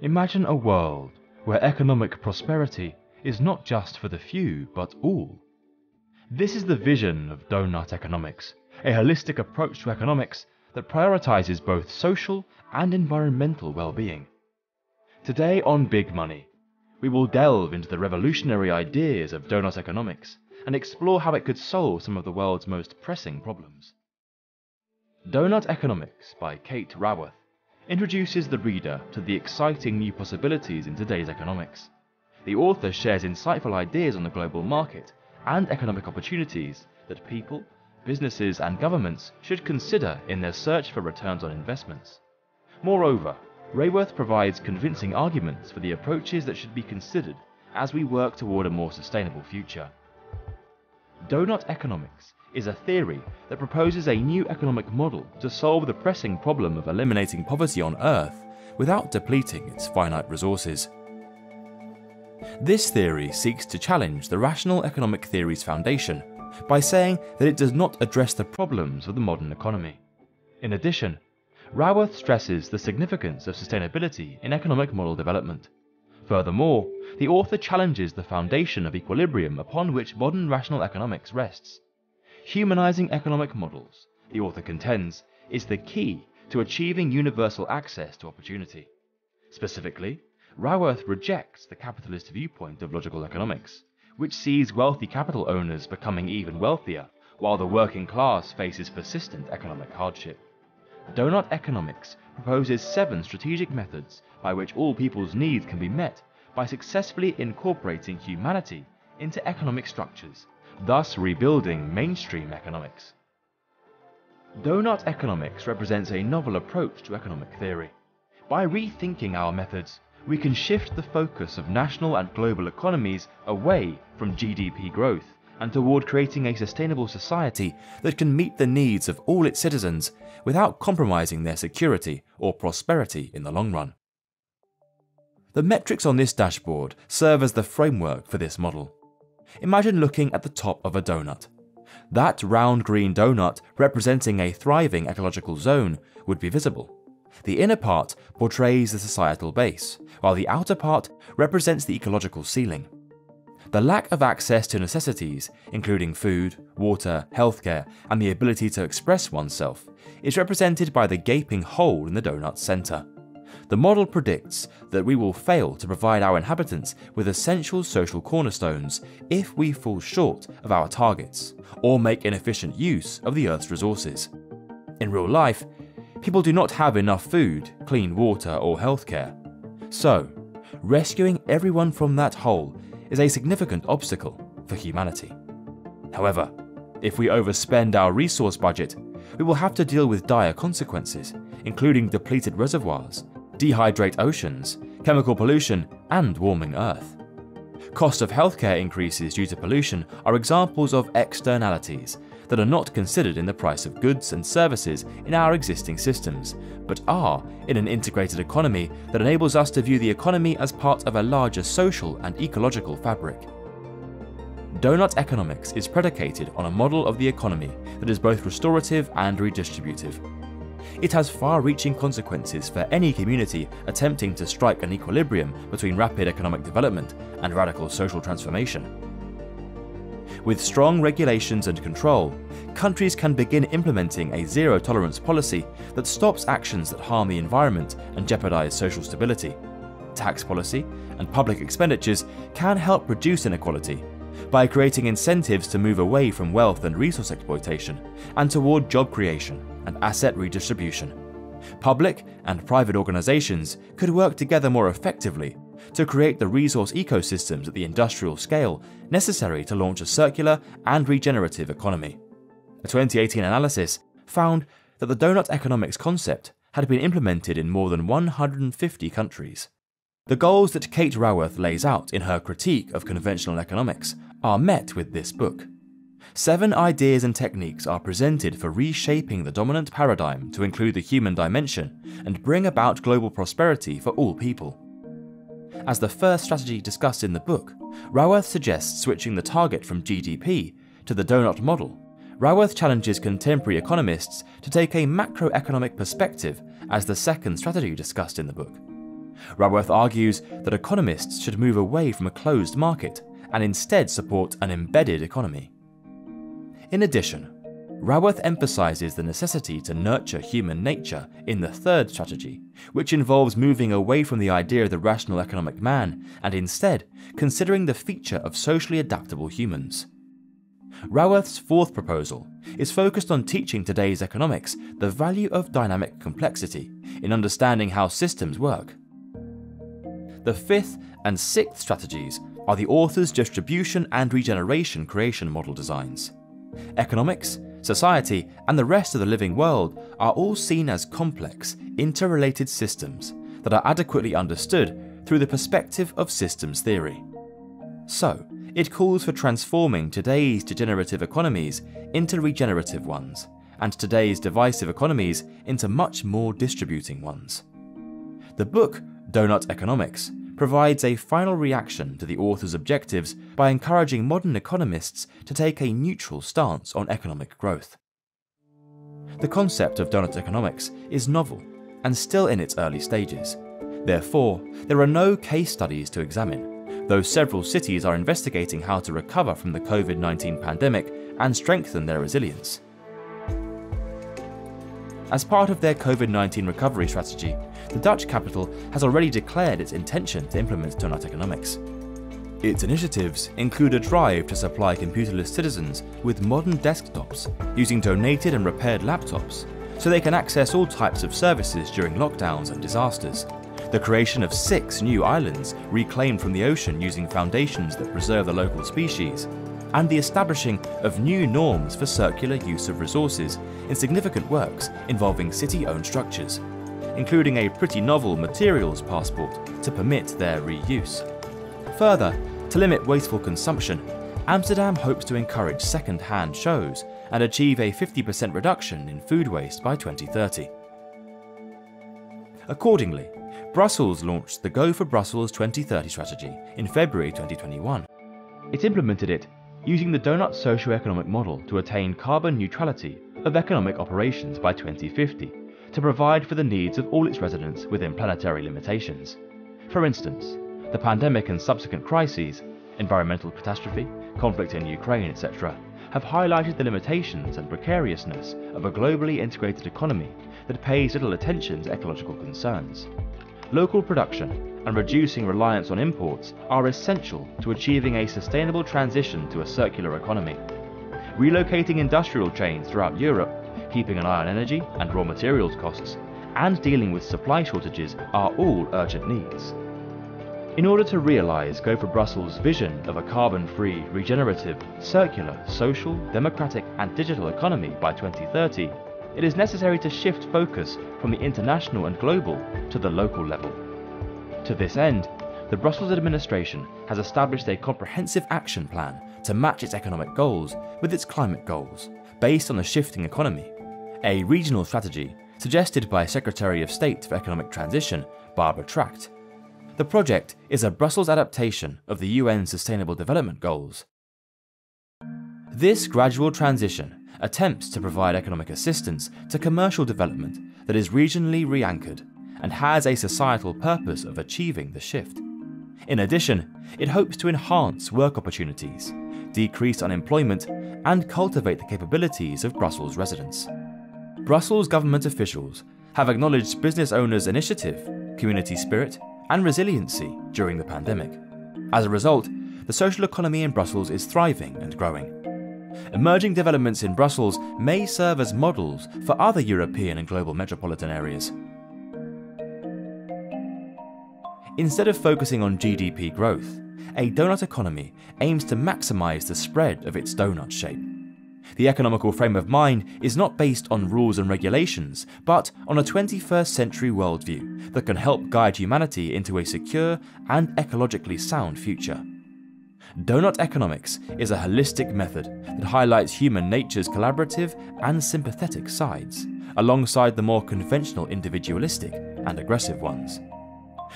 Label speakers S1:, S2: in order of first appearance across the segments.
S1: Imagine a world where economic prosperity is not just for the few, but all. This is the vision of Doughnut Economics, a holistic approach to economics that prioritizes both social and environmental well-being. Today on Big Money, we will delve into the revolutionary ideas of Doughnut Economics and explore how it could solve some of the world's most pressing problems. Doughnut Economics by Kate Raworth introduces the reader to the exciting new possibilities in today's economics. The author shares insightful ideas on the global market and economic opportunities that people, businesses and governments should consider in their search for returns on investments. Moreover, Raworth provides convincing arguments for the approaches that should be considered as we work toward a more sustainable future. Doughnut Economics is a theory that proposes a new economic model to solve the pressing problem of eliminating poverty on Earth without depleting its finite resources. This theory seeks to challenge the rational economic theory's foundation by saying that it does not address the problems of the modern economy. In addition, Raworth stresses the significance of sustainability in economic model development. Furthermore, the author challenges the foundation of equilibrium upon which modern rational economics rests. Humanizing economic models, the author contends, is the key to achieving universal access to opportunity. Specifically, Raworth rejects the capitalist viewpoint of logical economics, which sees wealthy capital owners becoming even wealthier, while the working class faces persistent economic hardship. Doughnut Economics proposes 7 strategic methods by which all people's needs can be met by successfully incorporating humanity into economic structures, thus rebuilding mainstream economics. Doughnut Economics represents a novel approach to economic theory. By rethinking our methods, we can shift the focus of national and global economies away from GDP growth and toward creating a sustainable society that can meet the needs of all its citizens without compromising their security or prosperity in the long run. The metrics on this dashboard serve as the framework for this model. Imagine looking at the top of a donut. That round green donut representing a thriving ecological zone would be visible. The inner part portrays the societal base, while the outer part represents the ecological ceiling. The lack of access to necessities, including food, water, healthcare, and the ability to express oneself, is represented by the gaping hole in the donut's center. The model predicts that we will fail to provide our inhabitants with essential social cornerstones if we fall short of our targets, or make inefficient use of the Earth's resources. In real life, people do not have enough food, clean water, or healthcare. So, rescuing everyone from that hole is a significant obstacle for humanity. However, if we overspend our resource budget, we will have to deal with dire consequences, including depleted reservoirs, dehydrate oceans, chemical pollution, and warming Earth. Cost of healthcare increases due to pollution are examples of externalities that are not considered in the price of goods and services in our existing systems, but are in an integrated economy that enables us to view the economy as part of a larger social and ecological fabric. Doughnut Economics is predicated on a model of the economy that is both restorative and redistributive. It has far-reaching consequences for any community attempting to strike an equilibrium between rapid economic development and radical social transformation. With strong regulations and control, countries can begin implementing a zero-tolerance policy that stops actions that harm the environment and jeopardize social stability. Tax policy and public expenditures can help reduce inequality by creating incentives to move away from wealth and resource exploitation and toward job creation and asset redistribution. Public and private organizations could work together more effectively to create the resource ecosystems at the industrial scale necessary to launch a circular and regenerative economy. A 2018 analysis found that the Doughnut Economics concept had been implemented in more than 150 countries. The goals that Kate Raworth lays out in her critique of conventional economics are met with this book. 7 ideas and techniques are presented for reshaping the dominant paradigm to include the human dimension and bring about global prosperity for all people. As the first strategy discussed in the book, Raworth suggests switching the target from GDP to the Doughnut model. Raworth challenges contemporary economists to take a macroeconomic perspective as the second strategy discussed in the book. Raworth argues that economists should move away from a closed market and instead support an embedded economy. In addition, Raworth emphasizes the necessity to nurture human nature in the third strategy, which involves moving away from the idea of the rational economic man and instead considering the feature of socially adaptable humans. Raworth's fourth proposal is focused on teaching today's economics the value of dynamic complexity in understanding how systems work. The fifth and sixth strategies are the author's distribution and regeneration creation model designs. Economics, society, and the rest of the living world are all seen as complex, interrelated systems that are adequately understood through the perspective of systems theory. So, it calls for transforming today's degenerative economies into regenerative ones, and today's divisive economies into much more distributing ones. The book, Doughnut Economics, provides a final reaction to the author's objectives by encouraging modern economists to take a neutral stance on economic growth. The concept of Doughnut Economics is novel and still in its early stages. Therefore, there are no case studies to examine, though several cities are investigating how to recover from the COVID-19 pandemic and strengthen their resilience. As part of their COVID-19 recovery strategy, the Dutch capital has already declared its intention to implement Doughnut Economics. Its initiatives include a drive to supply computerless citizens with modern desktops using donated and repaired laptops, so they can access all types of services during lockdowns and disasters, the creation of 6 new islands reclaimed from the ocean using foundations that preserve the local species, and the establishing of new norms for circular use of resources in significant works involving city-owned structures, including a pretty novel materials passport to permit their reuse. Further, to limit wasteful consumption, Amsterdam hopes to encourage second-hand shows and achieve a 50% reduction in food waste by 2030. Accordingly, Brussels launched the Go for Brussels 2030 strategy in February 2021. It implemented it using the Doughnut socio-economic model to attain carbon neutrality of economic operations by 2050 to provide for the needs of all its residents within planetary limitations. For instance, the pandemic and subsequent crises, environmental catastrophe, conflict in Ukraine, etc., have highlighted the limitations and precariousness of a globally integrated economy that pays little attention to ecological concerns. Local production and reducing reliance on imports are essential to achieving a sustainable transition to a circular economy. Relocating industrial chains throughout Europe, keeping an eye on energy and raw materials costs, and dealing with supply shortages are all urgent needs. In order to realise Go for Brussels' vision of a carbon-free, regenerative, circular, social, democratic and digital economy by 2030, it is necessary to shift focus from the international and global to the local level. To this end, the Brussels administration has established a comprehensive action plan to match its economic goals with its climate goals, based on the shifting economy, a regional strategy suggested by Secretary of State for Economic Transition, Barbara Tracht. The project is a Brussels adaptation of the UN Sustainable Development Goals. This gradual transition attempts to provide economic assistance to commercial development that is regionally re-anchored and has a societal purpose of achieving the shift. In addition, it hopes to enhance work opportunities, decrease unemployment, and cultivate the capabilities of Brussels residents. Brussels government officials have acknowledged business owners' initiative, community spirit, and resiliency during the pandemic. As a result, the social economy in Brussels is thriving and growing. Emerging developments in Brussels may serve as models for other European and global metropolitan areas. Instead of focusing on GDP growth, a doughnut economy aims to maximize the spread of its doughnut shape. The economical frame of mind is not based on rules and regulations, but on a 21st century worldview that can help guide humanity into a secure and ecologically sound future. Doughnut Economics is a holistic method that highlights human nature's collaborative and sympathetic sides, alongside the more conventional individualistic and aggressive ones.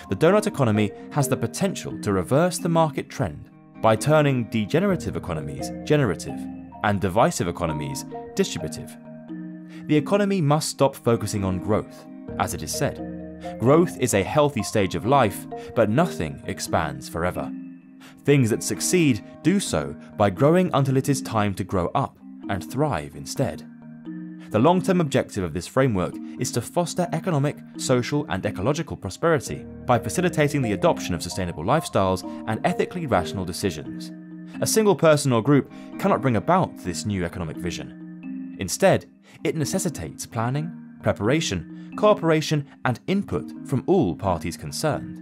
S1: The doughnut economy has the potential to reverse the market trend by turning degenerative economies generative and divisive economies distributive. The economy must stop focusing on growth, as it is said, Growth is a healthy stage of life, but nothing expands forever. Things that succeed do so by growing until it is time to grow up and thrive instead. The long-term objective of this framework is to foster economic, social, and ecological prosperity by facilitating the adoption of sustainable lifestyles and ethically rational decisions. A single person or group cannot bring about this new economic vision. Instead, it necessitates planning, preparation, cooperation, and input from all parties concerned.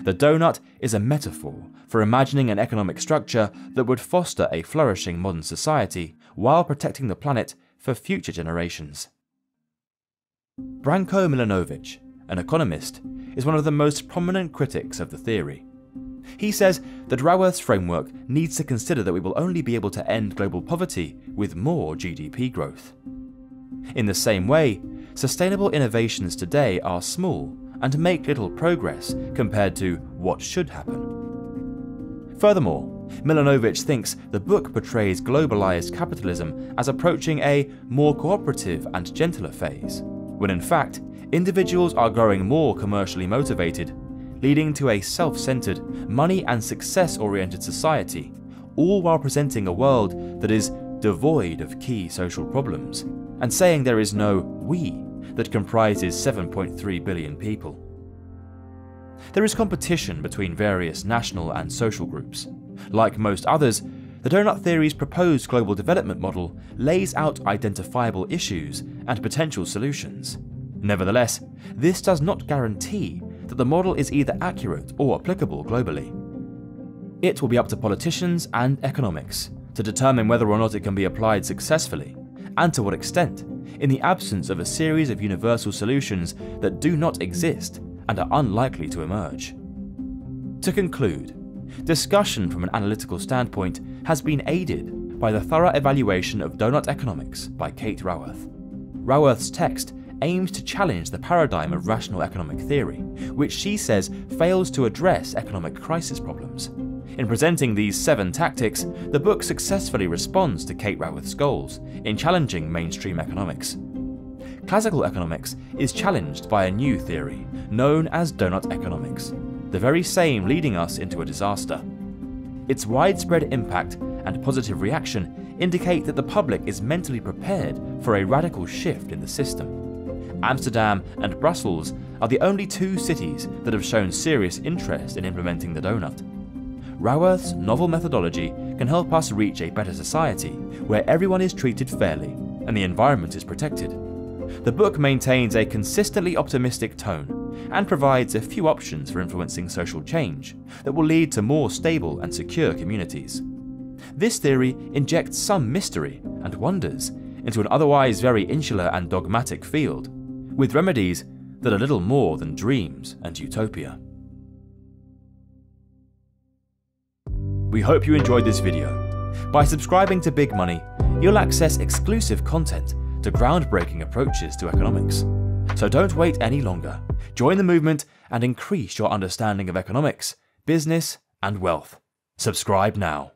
S1: The donut is a metaphor for imagining an economic structure that would foster a flourishing modern society while protecting the planet for future generations. Branko Milanovic, an economist, is one of the most prominent critics of the theory. He says that Raworth's framework needs to consider that we will only be able to end global poverty with more GDP growth. In the same way, sustainable innovations today are small and make little progress compared to what should happen. Furthermore, Milanovic thinks the book portrays globalized capitalism as approaching a more cooperative and gentler phase, when in fact, individuals are growing more commercially motivated, leading to a self-centered, money and success-oriented society, all while presenting a world that is devoid of key social problems, and saying there is no "we" that comprises 7.3 billion people. There is competition between various national and social groups. Like most others, the donut theory's proposed global development model lays out identifiable issues and potential solutions. Nevertheless, this does not guarantee that the model is either accurate or applicable globally. It will be up to politicians and economics to determine whether or not it can be applied successfully, and to what extent, in the absence of a series of universal solutions that do not exist and are unlikely to emerge. To conclude, discussion from an analytical standpoint has been aided by the thorough evaluation of Doughnut Economics by Kate Raworth. Raworth's text aims to challenge the paradigm of rational economic theory, which she says fails to address economic crisis problems. In presenting these 7 tactics, the book successfully responds to Kate Raworth's goals in challenging mainstream economics. Classical economics is challenged by a new theory, known as Doughnut Economics, the very same leading us into a disaster. Its widespread impact and positive reaction indicate that the public is mentally prepared for a radical shift in the system. Amsterdam and Brussels are the only 2 cities that have shown serious interest in implementing the donut. Raworth's novel methodology can help us reach a better society where everyone is treated fairly and the environment is protected. The book maintains a consistently optimistic tone and provides a few options for influencing social change that will lead to more stable and secure communities. This theory injects some mystery and wonders into an otherwise very insular and dogmatic field, with remedies that are little more than dreams and utopia. We hope you enjoyed this video. By subscribing to Big Money, you'll access exclusive content to groundbreaking approaches to economics. So don't wait any longer. Join the movement and increase your understanding of economics, business, and wealth. Subscribe now.